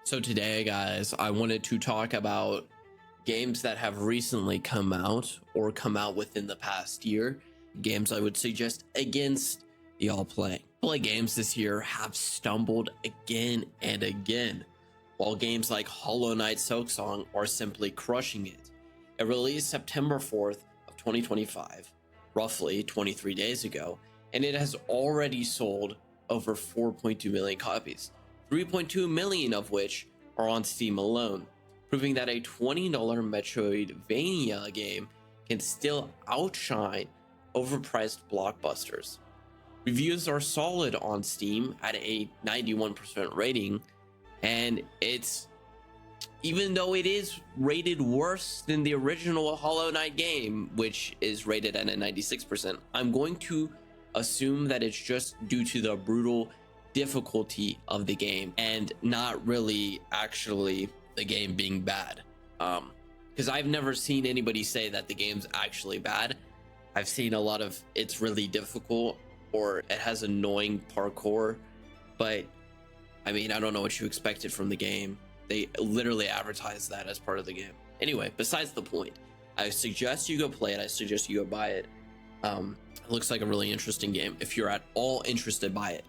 So today, guys, I wanted to talk about games that have recently come out or come out within the past year. Games I would suggest against y'all playing. Play games this year have stumbled again and again, while games like Hollow Knight Silksong are simply crushing it. It released September 4th of 2025, roughly 23 days ago, and it has already sold over 4.2 million copies. 3.2 million of which are on Steam alone, proving that a $20 Metroidvania game can still outshine overpriced blockbusters. Reviews are solid on Steam at a 91% rating, and even though it is rated worse than the original Hollow Knight game, which is rated at a 96%, I'm going to assume that it's just due to the brutal difficulty of the game and not really actually the game being bad, because I've never seen anybody say that the game's actually bad. I've seen a lot of it's really difficult or it has annoying parkour, but I mean, I don't know what you expected from the game. They literally advertise that as part of the game. Anyway, besides the point, I suggest you go play it. I suggest you go buy it. It looks like a really interesting game if you're at all interested by it.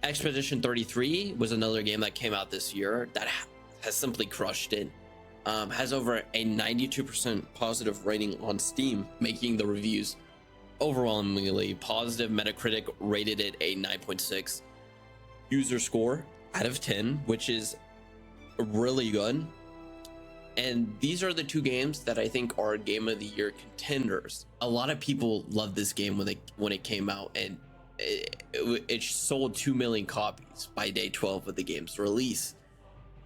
Expedition 33 was another game that came out this year that has simply crushed it. Has over a 92% positive rating on Steam, making the reviews overwhelmingly positive. Metacritic rated it a 9.6 user score out of 10, which is really good. And these are the two games that I think are game of the year contenders. A lot of people loved this game when it came out, and it sold 2 million copies by day 12 of the game's release.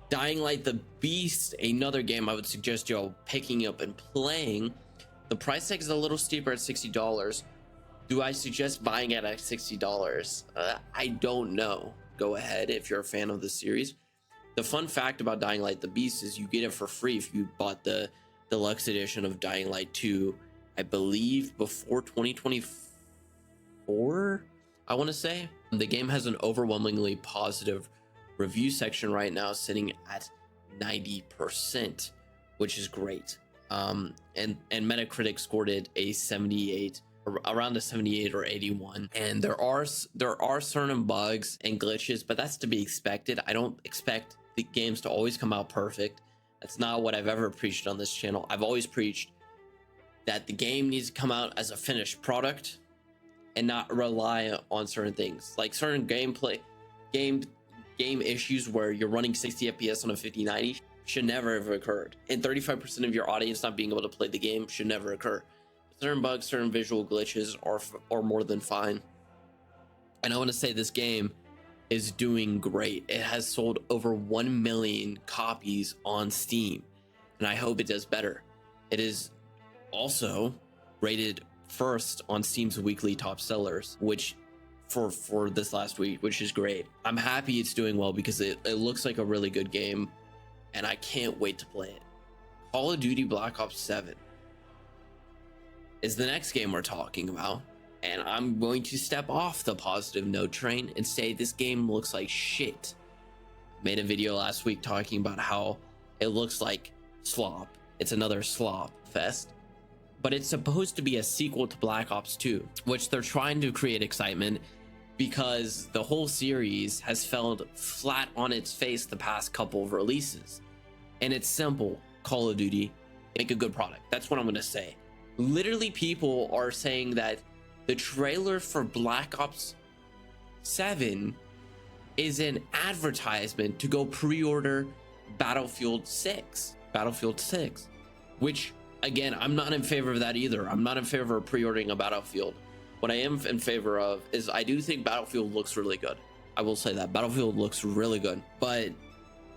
Dying Light the Beast, another game I would suggest y'all picking up and playing. The price tag is a little steeper at $60. Do I suggest buying it at $60? I don't know. Go ahead if you're a fan of the series. The fun fact about Dying Light the Beast is you get it for free if you bought the deluxe edition of Dying Light 2, I believe before 2024, I want to say. The game has an overwhelmingly positive review section right now, sitting at 90%, which is great. And Metacritic scored it a 78, around a 78 or 81. And there are certain bugs and glitches, but that's to be expected. I don't expect the games to always come out perfect. That's not what I've ever preached on this channel. I've always preached that the game needs to come out as a finished product and not rely on certain things, like certain game issues where you're running 60 FPS on a 5090 should never have occurred, and 35% of your audience not being able to play the game should never occur. Certain bugs, certain visual glitches are more than fine. And I want to say this game is doing great. It has sold over 1 million copies on Steam, and I hope it does better. It is also rated first on Steam's weekly top sellers, which for this last week, which is great. I'm happy it's doing well because it looks like a really good game, and I can't wait to play it. Call of Duty Black Ops 7 is the next game we're talking about, and I'm going to step off the positive note train and say this game looks like shit. I made a video last week talking about how it looks like slop. It's another slop fest, but it's supposed to be a sequel to Black Ops 2, which they're trying to create excitement because the whole series has fell flat on its face the past couple of releases. And it's simple: Call of Duty, make a good product. That's what I'm going to say. Literally, people are saying that the trailer for Black Ops 7 is an advertisement to go pre-order Battlefield 6, which, again, I'm not in favor of that either. I'm not in favor of pre-ordering a Battlefield. What I am in favor of is I do think Battlefield looks really good. I will say that Battlefield looks really good, but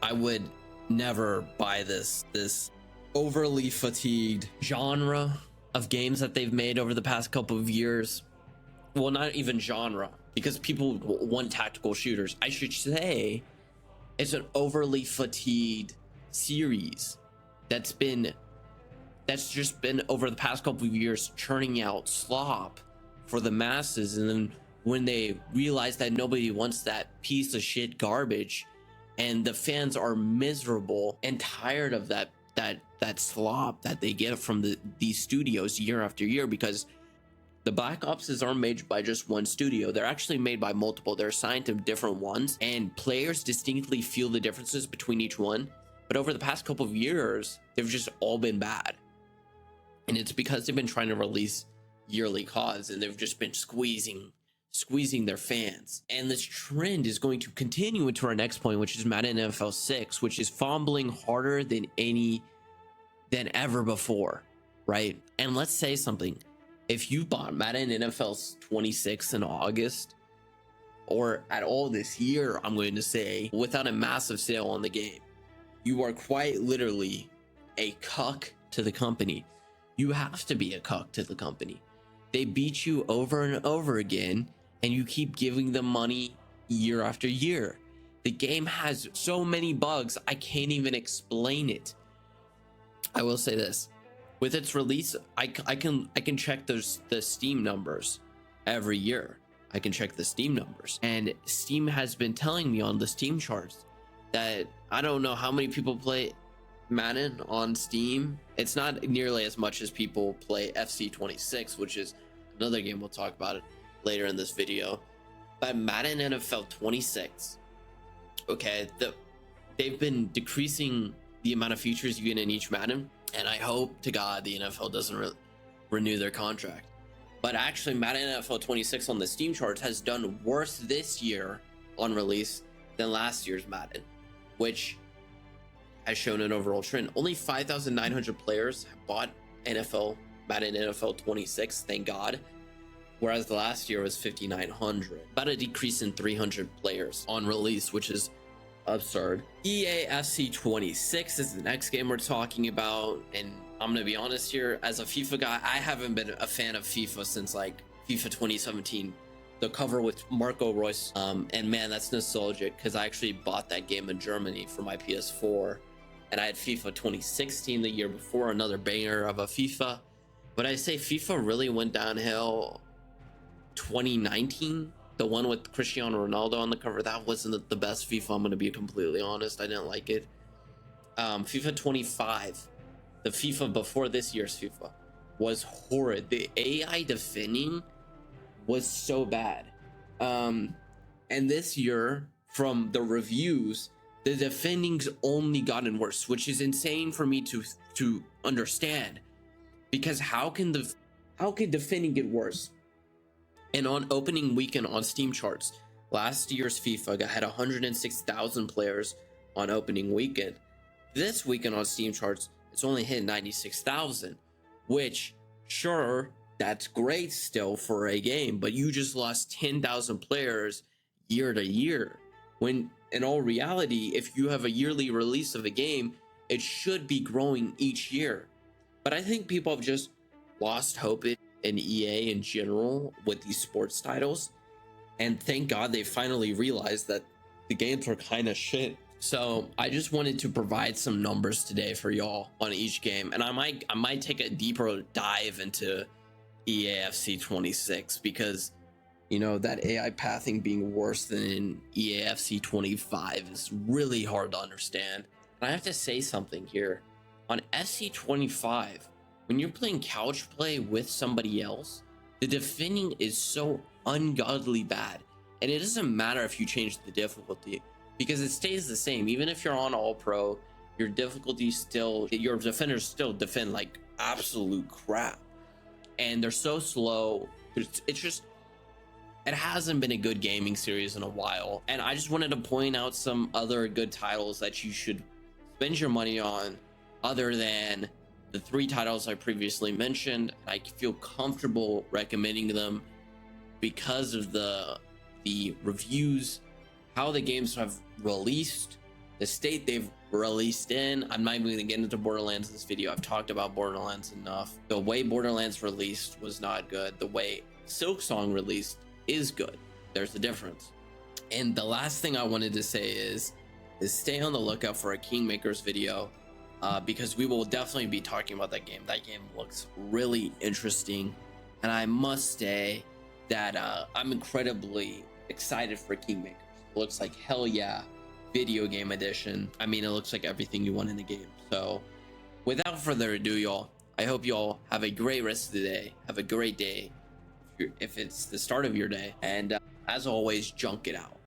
I would never buy this overly fatigued genre of games that they've made over the past couple of years. Well, not even genre, because people want tactical shooters. I should say it's an overly fatigued series that's just been over the past couple of years churning out slop for the masses, and then when they realize that nobody wants that piece of shit garbage, and the fans are miserable and tired of that slop that they get from these studios year after year, because the Black Opses aren't made by just one studio. They're actually made by multiple. They're assigned to different ones, and players distinctly feel the differences between each one. But over the past couple of years, they've just all been bad. And it's because they've been trying to release yearly CODs, and they've just been squeezing their fans. And this trend is going to continue into our next point, which is Madden NFL 6, which is fumbling harder than ever before, right? And let's say something. If you bought Madden NFL 26 in August, or at all this year, I'm going to say, without a massive sale on the game, you are quite literally a cuck to the company. You have to be a cuck to the company. They beat you over and over again, and you keep giving them money year after year. The game has so many bugs, I can't even explain it. I will say this. With its release, I can check the Steam numbers every year. I can check the Steam numbers, and Steam has been telling me on the Steam charts that I don't know how many people play Madden on Steam. It's not nearly as much as people play FC 26, which is another game we'll talk about it later in this video. But Madden NFL 26, okay, they've been decreasing the amount of features you get in each Madden, and I hope to God the NFL doesn't renew their contract. But actually, Madden NFL 26 on the Steam charts has done worse this year on release than last year's Madden, which has shown an overall trend. Only 5,900 players have bought Madden NFL 26, thank God, whereas the last year was 5,900. About a decrease in 300 players on release, which is absurd. EA FC 26 is the next game we're talking about, and I'm gonna be honest here, as a FIFA guy, I haven't been a fan of FIFA since like FIFA 2017, the cover with Marco Reus, and man, that's nostalgic because I actually bought that game in Germany for my PS4, and I had FIFA 2016 the year before, another banger of a FIFA. But I say FIFA really went downhill 2019, the one with Cristiano Ronaldo on the cover. That wasn't the best FIFA, I'm going to be completely honest. I didn't like it. FIFA 25, the FIFA before this year's FIFA, was horrid. The AI defending was so bad. And this year, from the reviews, the defending's only gotten worse, which is insane for me to understand. Because how can defending get worse? And on opening weekend on Steam charts, last year's FIFA had 106,000 players on opening weekend. This weekend on Steam charts, it's only hit 96,000, which, sure, that's great still for a game, but you just lost 10,000 players year to year. When in all reality, if you have a yearly release of a game, it should be growing each year. But I think people have just lost hope in EA in general with these sports titles, and thank God they finally realized that the games are kind of shit. So I just wanted to provide some numbers today for y'all on each game, and I might take a deeper dive into EAFC 26, because you know that AI pathing being worse than in EAFC 25 is really hard to understand. And I have to say something here on FC 25. When you're playing couch play with somebody else, the defending is so ungodly bad. And it doesn't matter if you change the difficulty, because it stays the same. Even if you're on All Pro, your defenders still defend like absolute crap. And they're so slow. It hasn't been a good gaming series in a while. And I just wanted to point out some other good titles that you should spend your money on, other than the 3 titles I previously mentioned. I feel comfortable recommending them because of the reviews, how the games have released, the state they've released in. I'm not even going to get into Borderlands in this video. I've talked about Borderlands enough. The way Borderlands released was not good. The way Silksong released is good. There's a difference. And the last thing I wanted to say is stay on the lookout for a Kingmakers video, because we will definitely be talking about that game. That game looks really interesting, and I must say that I'm incredibly excited for Kingmakers. Looks like hell yeah. video game edition. I mean, it looks like everything you want in the game. So without further ado, y'all, I hope y'all have a great rest of the day. Have a great day if it's the start of your day. And as always, junk it out.